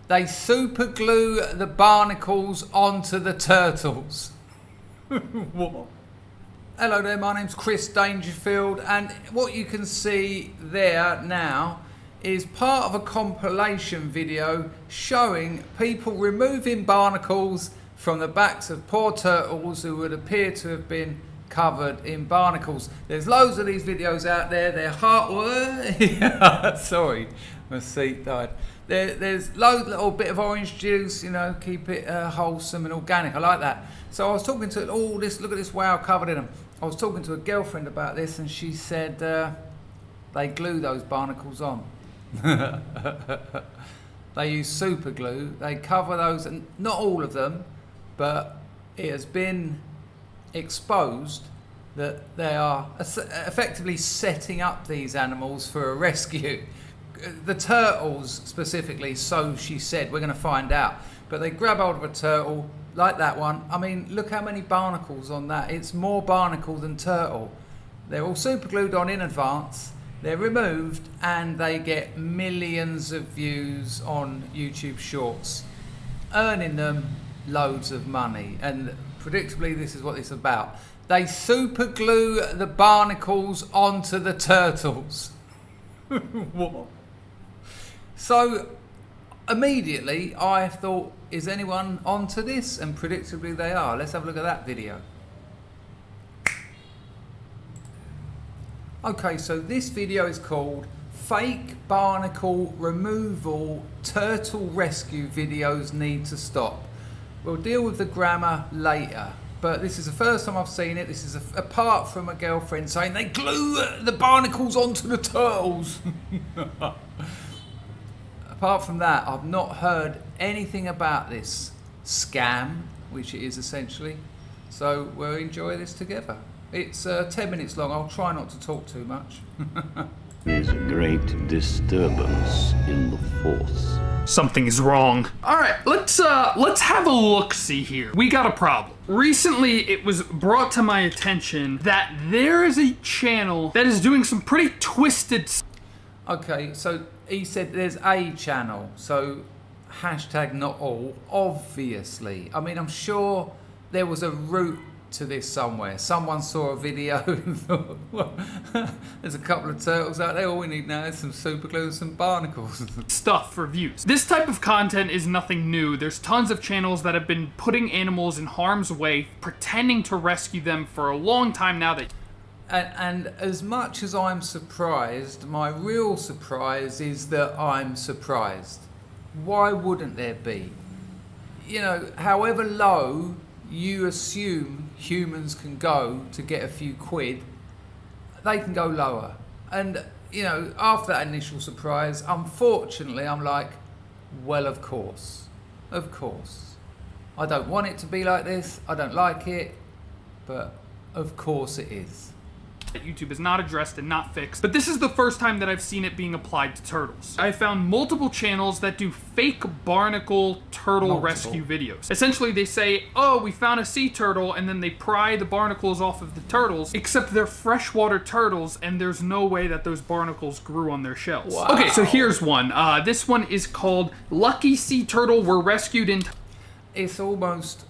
They super glue the barnacles onto the turtles. What? Hello there, my name's Chris Dangerfield, and what you can see there now is part of a compilation video showing people removing barnacles from the backs of poor turtles who would appear to have been covered in barnacles. There's loads of these videos out there. They're sorry, my seat died. There's loads, little bit of orange juice, you know, keep it wholesome and organic. I like that. So I was talking to all this. Look at this wow covered in them. I was talking to a girlfriend about this, and she said they glue those barnacles on. They use super glue. They cover those, and not all of them, but it has been exposed that they are effectively setting up these animals for a rescue. The turtles specifically, so she said, we're going to find out. But they grab hold of a turtle like that one. I mean, look how many barnacles on that. It's more barnacle than turtle. They're all super glued on in advance. They're removed and they get millions of views on YouTube Shorts, earning them loads of money. And predictably, this is what it's about. They super glue the barnacles onto the turtles. What? So immediately I thought, is anyone onto this? And predictably they are. Let's have a look at that video. Okay, so this video is called Fake Barnacle Removal Turtle Rescue Videos Need to Stop. We'll deal with the grammar later, but this is the first time I've seen it. This is apart from a girlfriend saying they glue the barnacles onto the turtles. Apart from that, I've not heard anything about this scam, which it is essentially. So we'll enjoy this together. It's 10 minutes long. I'll try not to talk too much. There's a great disturbance in the force. Something's wrong. All right, let's have a look-see here. We got a problem. Recently, it was brought to my attention that there is a channel that is doing some pretty twisted. Okay, so he said there's a channel, so hashtag not all, obviously. I mean, I'm sure there was a route to this somewhere. Someone saw a video and thought, well, there's a couple of turtles out there, all we need now is some super glue and some barnacles. Stuff for views. This type of content is nothing new. There's tons of channels that have been putting animals in harm's way, pretending to rescue them for a long time now. And as much as I'm surprised, my real surprise is that I'm surprised. Why wouldn't there be? You know, however low you assume humans can go to get a few quid, they can go lower. And, you know, after that initial surprise, unfortunately, I'm like, well, of course. Of course. I don't want it to be like this. I don't like it. But of course it is. YouTube is not addressed and not fixed, but this is the first time that I've seen it being applied to turtles. I found multiple channels that do fake barnacle turtle rescue videos. Essentially, they say, oh, we found a sea turtle, and then they pry the barnacles off of the turtles, except they're freshwater turtles, and there's no way that those barnacles grew on their shells. Wow. Okay, so here's one. This one is called Lucky Sea Turtle Were Rescued in... It's almost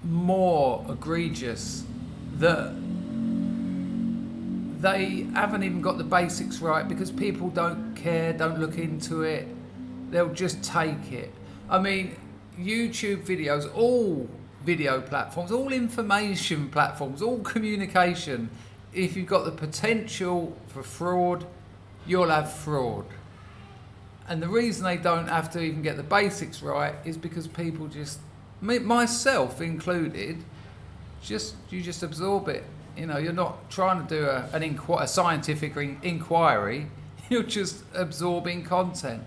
more egregious that they haven't even got the basics right because people don't care, don't look into it. They'll just take it. I mean, YouTube videos, all video platforms, all information platforms, all communication, if you've got the potential for fraud, you'll have fraud. And the reason they don't have to even get the basics right is because people just, myself included, you just absorb it. You know, you're not trying to do a scientific inquiry. You're just absorbing content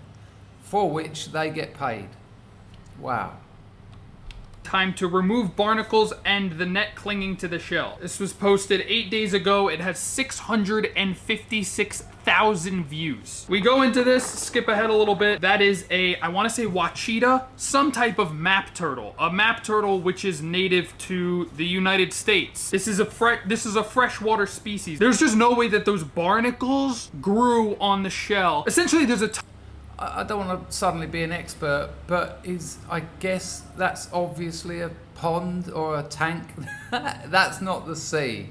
for which they get paid. Wow. Time to remove barnacles and the net clinging to the shell. This was posted 8 days ago. It has 656,000 views. We go into this, skip ahead a little bit. That is I want to say wachita, some type of map turtle. A map turtle which is native to the United States. This is a freshwater species. There's just no way that those barnacles grew on the shell. Essentially, there's a I don't want to suddenly be an expert, but I guess that's obviously a pond or a tank. That's not the sea.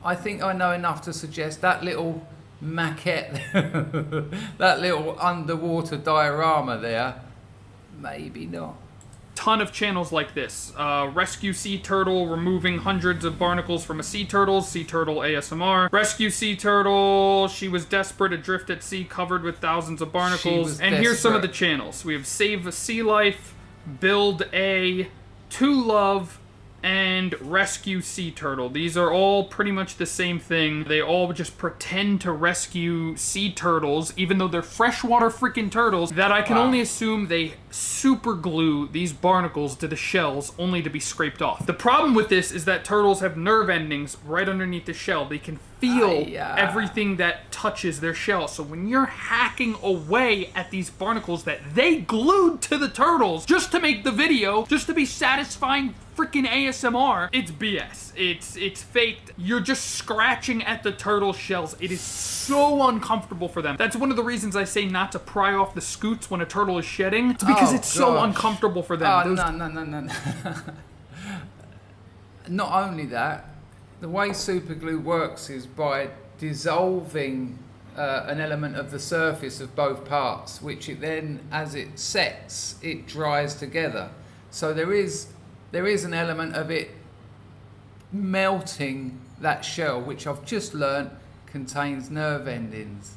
I think I know enough to suggest that little maquette, that little underwater diorama there, maybe not. Ton of channels like this. Rescue Sea Turtle removing hundreds of barnacles from a sea turtle ASMR. Rescue Sea Turtle, she was desperate, adrift at sea, covered with thousands of barnacles. And here's some of the channels. We have Save a Sea Life, Build A, To Love, and Rescue Sea Turtle. These are all pretty much the same thing. They all just pretend to rescue sea turtles, even though they're freshwater freaking turtles, that I can only assume they super glue these barnacles to the shells only to be scraped off. The problem with this is that turtles have nerve endings right underneath the shell. They can feel everything that touches their shell. So when you're hacking away at these barnacles that they glued to the turtles just to make the video, just to be satisfying freaking ASMR, it's BS. It's faked. You're just scratching at the turtle shells. It is so uncomfortable for them. That's one of the reasons I say not to pry off the scoots when a turtle is shedding. It's because it's so uncomfortable for them. No. Not only that, the way super glue works is by dissolving an element of the surface of both parts, which it then, as it sets, it dries together. So there is an element of it melting that shell, which I've just learnt contains nerve endings.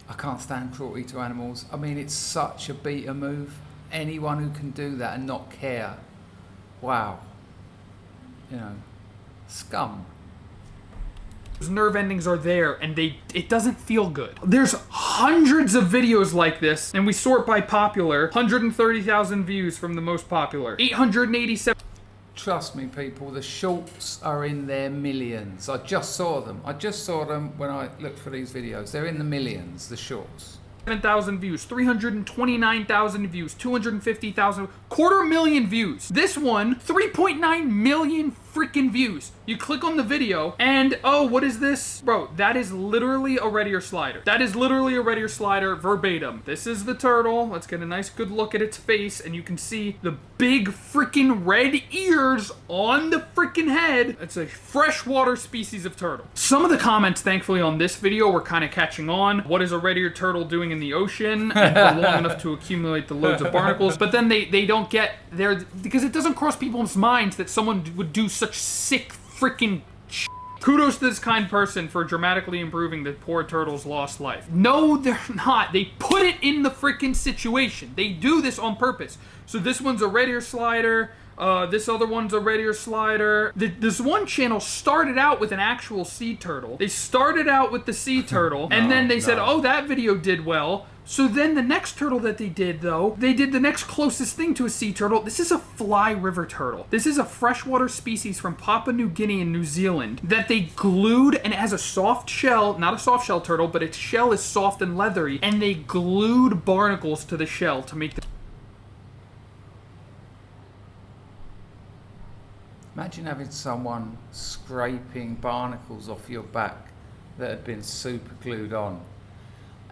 I can't stand cruelty to animals. I mean, it's such a beta move. Anyone who can do that and not care, wow. You know, scum. Those nerve endings are there, and it doesn't feel good. There's hundreds of videos like this, and we sort by popular. 130,000 views from the most popular. 887. Trust me, people, the shorts are in their millions. I just saw them when I looked for these videos. They're in the millions, the shorts. 7,000 views, 329,000 views, 250,000, 250,000 views. This one, 3.9 million freaking views. You click on the video and, oh, what is this? Bro, that is literally a Redditor slider. That is literally a Redditor slider verbatim. This is the turtle. Let's get a nice good look at its face, and you can see the big freaking red ears on the freaking head. It's a freshwater species of turtle. Some of the comments, thankfully, on this video were kind of catching on. What is a Redditor turtle doing in the ocean and for long enough to accumulate the loads of barnacles? But then they don't get there because it doesn't cross people's minds that someone would do such sick freaking shit. Kudos to this kind person for dramatically improving the poor turtle's lost life. No, they're not. They put it in the freaking situation. They do this on purpose. So this one's a Redditor slider. This other one's a Redditor slider. This one channel started out with an actual sea turtle. They started out with the sea turtle, and then they said, oh, that video did well. So then the next turtle that they did, though, they did the next closest thing to a sea turtle. This is a fly river turtle. This is a freshwater species from Papua New Guinea and New Zealand that they glued, and it has a soft shell, not a soft shell turtle, but its shell is soft and leathery, and they glued barnacles to the shell to make the... Imagine having someone scraping barnacles off your back that had been super glued on.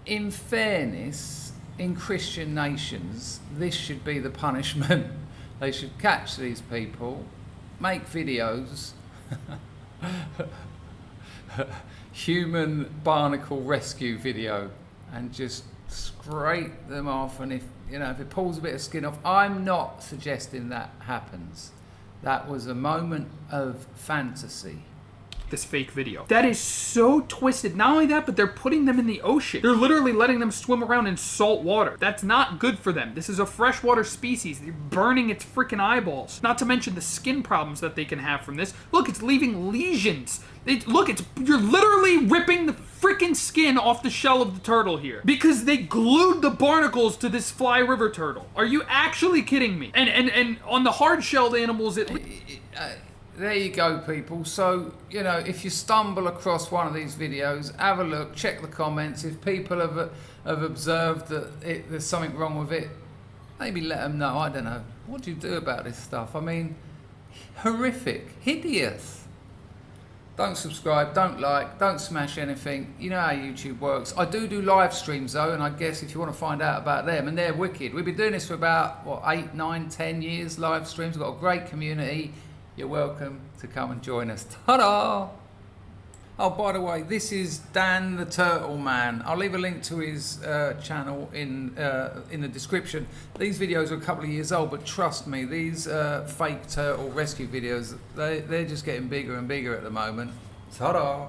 In fairness, in Christian nations, this should be the punishment. They should catch these people, make videos, human barnacle rescue video, and just scrape them off. And if it pulls a bit of skin off, I'm not suggesting that happens. That was a moment of fantasy. This fake video. That is so twisted. Not only that, but they're putting them in the ocean. They're literally letting them swim around in salt water. That's not good for them. This is a freshwater species. They're burning its freaking eyeballs. Not to mention the skin problems that they can have from this. Look, it's leaving lesions. You're literally ripping the freaking skin off the shell of the turtle here because they glued the barnacles to this fly river turtle. Are you actually kidding me? And on the hard-shelled animals, there you go, people. So, if you stumble across one of these videos, have a look, check the comments. If people have observed that there's something wrong with it, maybe let them know. I don't know. What do you do about this stuff? I mean, horrific, hideous. Don't subscribe, don't like, don't smash anything. You know how YouTube works. I do live streams though, and I guess if you want to find out about them, and they're wicked. We've been doing this for about, 8, 9, 10 years, live streams. We've got a great community. You're welcome to come and join us. Ta-da! Oh, by the way, this is Dan the Turtle Man. I'll leave a link to his channel in the description. These videos are a couple of years old, but trust me, these fake turtle rescue videos, they're just getting bigger and bigger at the moment. Ta-da!